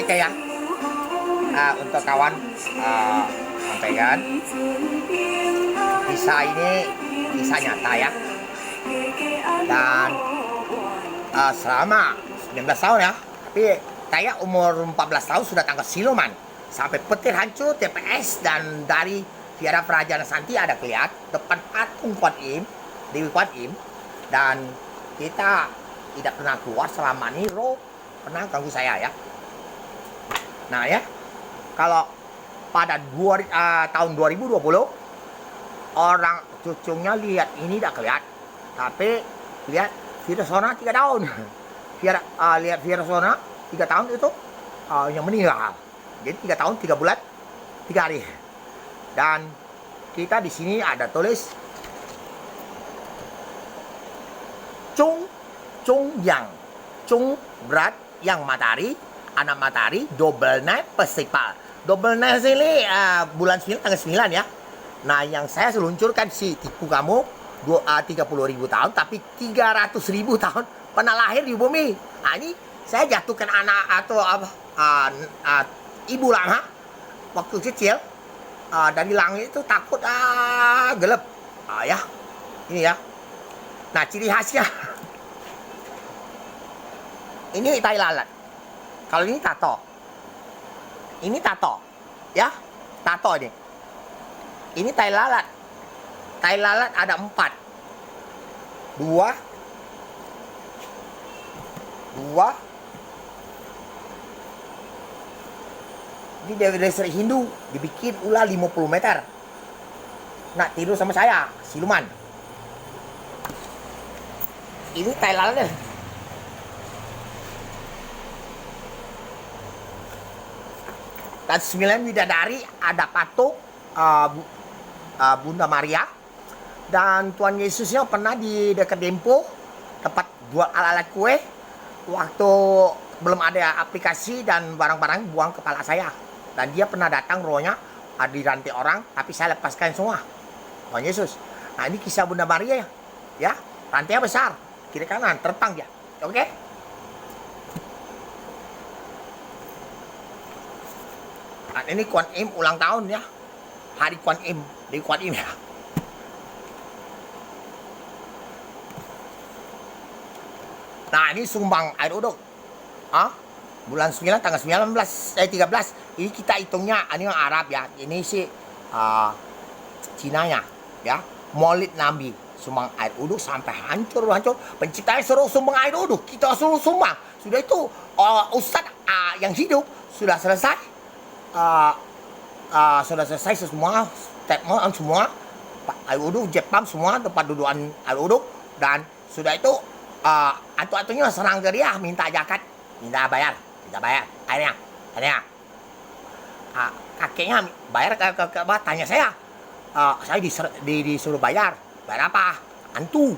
Oke ya, untuk kawan sampaikan kisah ini kisah nyata ya, dan selama 19 tahun ya, tapi saya umur 14 tahun sudah tangkap siluman sampai petir hancur TPS, dan dari Viara Praja Santi ada kelihat depan patung Kuan Im, Dewi Kuan Im, dan kita tidak pernah keluar selama ini. Roh pernah ganggu saya ya. Nah ya, kalau pada tahun 2020 orang cucunya lihat ini tidak kelihatan, tapi lihat Virasona 3 tahun. Lihat Virasona 3 tahun itu yang meninggal. Jadi 3 tahun 3 bulan 3 hari. Dan kita di sini ada tulis Chung berat yang matahari, anak matahari, double night festival. Double night ini bulan 9 tanggal 9 ya. Nah, yang saya seluncurkan si tipu kamu 30.000 tahun, tapi 300.000 tahun pernah lahir di bumi. Nah, ini saya jatuhkan anak atau ibu lama waktu kecil dari langit itu takut gelap. Ya, ini ya. Nah, ciri khasnya ini tai lalat. Kalau ini tato. Ini tato. Ya, tato ini. Ini tai lalat. Tai lalat ada 4. 2. Ini dari desa Hindu, dibikin ular 50 meter. Nah, tidur sama saya, siluman. Ini tai lalat. Dan 9 bidadari, ada patung Bunda Maria, dan Tuhan Yesusnya pernah di dekat Dempo tempat buat alat-alat kue waktu belum ada aplikasi dan barang-barang buang kepala saya, dan dia pernah datang rohnya di rantai orang, tapi saya lepaskan semua. Tuhan Yesus. Nah, ini kisah Bunda Maria ya, rantainya besar, kiri kanan terbang dia. Oke. Nah, ini Kuan Im ulang tahun ya, hari Kuan Im di Kuan Im ya. Nah, ini sumbang air uduk bulan 9 tanggal 13. Ini kita hitungnya, ini yang Arab ya, ini sih Cinanya ya. Maulid Nabi, sumbang air uduk sampai hancur. Penciptanya suruh sumbang air uduk, kita suruh sumbang. Sudah itu Ustadz yang hidup sudah selesai. Sudah selesai semua statement semua air uduk, Jepang semua tempat dudukan air uduk, dan sudah itu atu-atunya serang ke dia, minta zakat, minta bayar airnya. Kakeknya bayar ke tanya saya disuruh bayar apa? Antu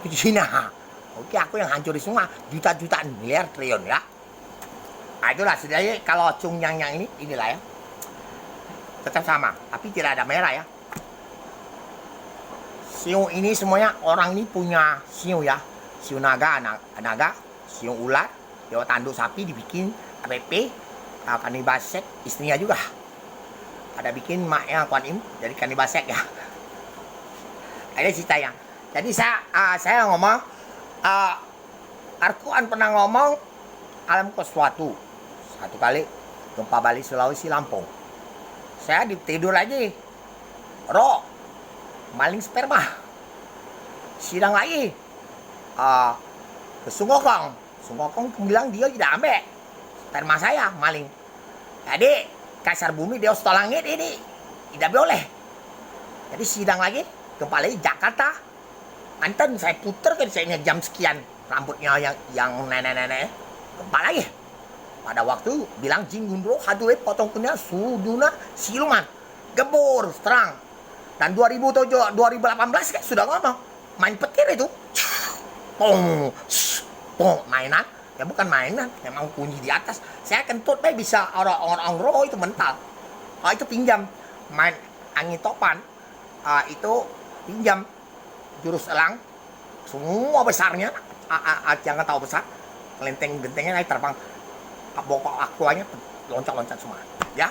di Cina. Oke, aku yang hancurin semua, juta-jutaan, miliar, triliun ya. Nah, itulah setidaknya kalau Chung yang ini, inilah ya. Tetap sama, tapi tidak ada merah ya. Siu ini semuanya, orang ini punya siu ya. Siu naga, siu ular, dewa tanduk sapi dibikin APP, kanibasek, istrinya juga. Ada bikin maknya Kuan Im dari kanibasek ya. Ada ceritanya. Jadi saya ngomong, Al-Quran pernah ngomong alam sesuatu. Satu kali gempa Bali Sulawesi Lampung, saya tidur lagi, roh maling sperma, sidang lagi ke Sungokong bilang dia tidak ambil sperma saya, maling. Jadi kasar bumi dia stol langit ini tidak boleh. Jadi sidang lagi, gempa lagi Jakarta, Banten, saya putar kan, saya jam sekian rambutnya yang nenek-nenek, gempa lagi. Pada waktu bilang Jing Gundro hadue potong punya suduna siluman gebur terang. Dan 2018 kan sudah ngomong main petir itu, pong mainan ya, bukan mainan, memang kunci di atas. Saya kentut bisa orang roh itu mental. Itu pinjam main angin topan, itu pinjam jurus elang semua besarnya, jangan tahu besar, kelenteng gentengnya naik terbang. bokok akuanya loncat-loncat semua, ya.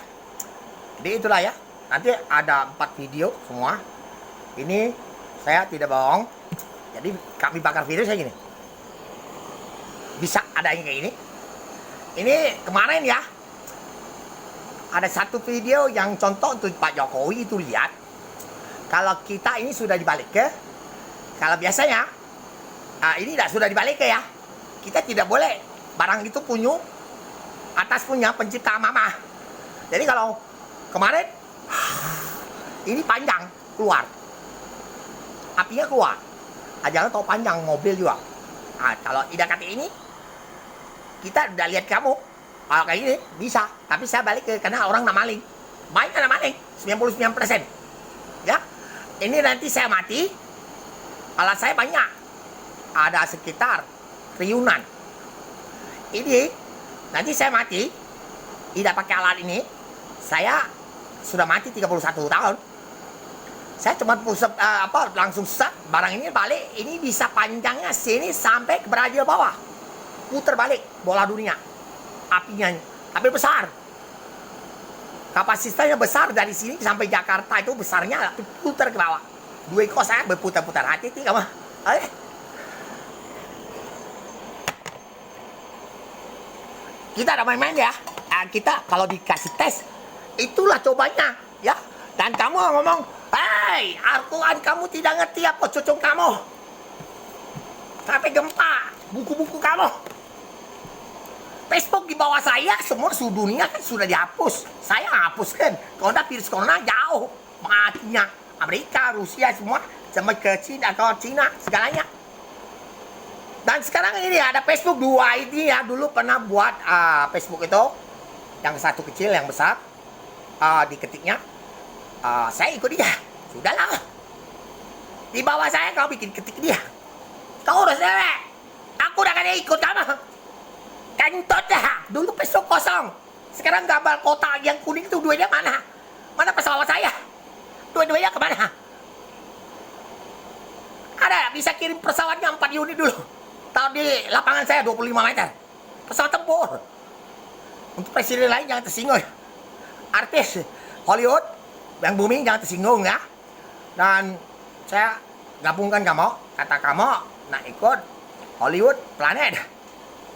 Jadi itulah ya. Nanti ada 4 video semua. Ini saya tidak bohong. Jadi kami bakar video saya gini. Bisa ada yang kayak ini. Ini kemarin ya. Ada satu video yang contoh untuk Pak Jokowi itu lihat. Kalau kita ini sudah dibalik ke. Kalau biasanya ini tidak sudah dibalik ke ya. Kita tidak boleh barang itu punya atas punya pencipta mama. Jadi kalau kemarin ini panjang keluar, apinya keluar. Jangan tahu panjang mobil juga. Kalau tidak kata ini, kita udah lihat kamu. Kalau kayak gini bisa, tapi saya balik ke karena orang nak maling. Banyak nak maling, 99%. Ya, ini nanti saya mati. Alat saya banyak, ada sekitar triliunan. Ini nanti saya mati, tidak pakai alat ini. Saya sudah mati 31 tahun. Saya cuma pusat langsung set barang ini balik. Ini bisa panjangnya sini sampai ke Brazil bawah. Putar balik bola dunia. Apinya tapi besar. Kapasitasnya besar dari sini sampai Jakarta itu besarnya, tapi putar ke bawah. 2 ekor saya berputar-putar. Hati-hati kamu. Kita ada main-main ya. Kita kalau dikasih tes, itulah cobanya ya. Dan kamu ngomong, "Hei, Al-Quran kamu tidak ngerti apa cucung kamu. Sampai gempa buku-buku kamu." Facebook di bawah saya semua seluruh dunia kan sudah dihapus. Saya hapuskan. Kalau ada virus corona jauh matinya. Amerika, Rusia semua sampai ke Cina, segalanya. Dan sekarang ini ada Facebook 2 ID ya. Dulu pernah buat Facebook itu. Yang satu kecil, yang besar. Diketiknya. Saya ikut dia. Sudahlah. Di bawah saya kau bikin ketik dia. Kau udah cewek. Aku udah gak ikut kamu. Kentut dah. Dulu Facebook kosong. Sekarang gambar kotak yang kuning itu duitnya mana? Mana pesawat saya? Duit-duitnya kemana? Ada, bisa kirim pesawatnya 4 unit dulu. Tahu di lapangan saya 25 meter. Pesawat tempur. Untuk presiden lain jangan tersinggung. Artis Hollywood yang booming jangan tersinggung ya. Dan saya gabungkan kamu, kata kamu nak ikut Hollywood Planet.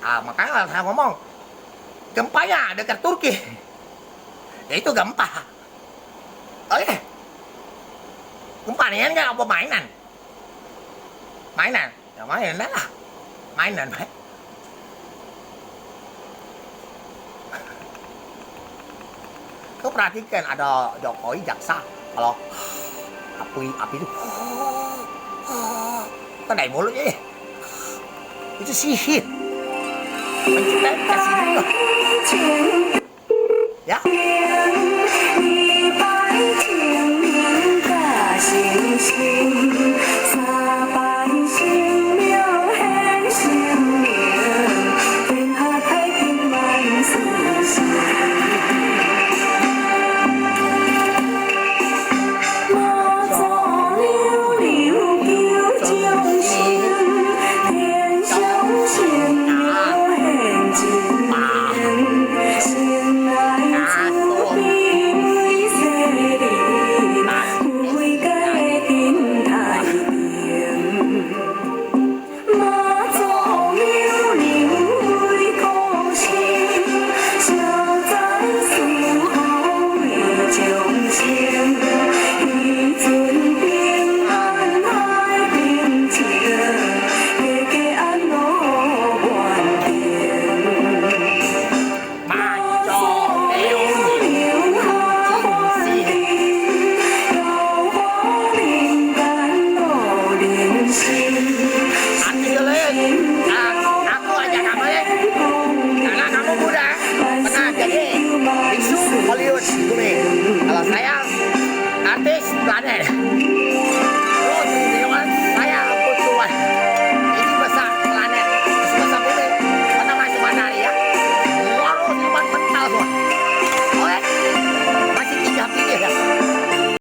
Makanya saya ngomong gempanya dekat Turki. Ya itu gempa. Oke. Gempa ini kan apa mainan? Mainan? Ya mainan lah. Mainan, Pak. Kau perhatikan ada Jokowi jaksa kalau api itu kan dari mulutnya itu sihir. Pencipta kasih dulu. Ya.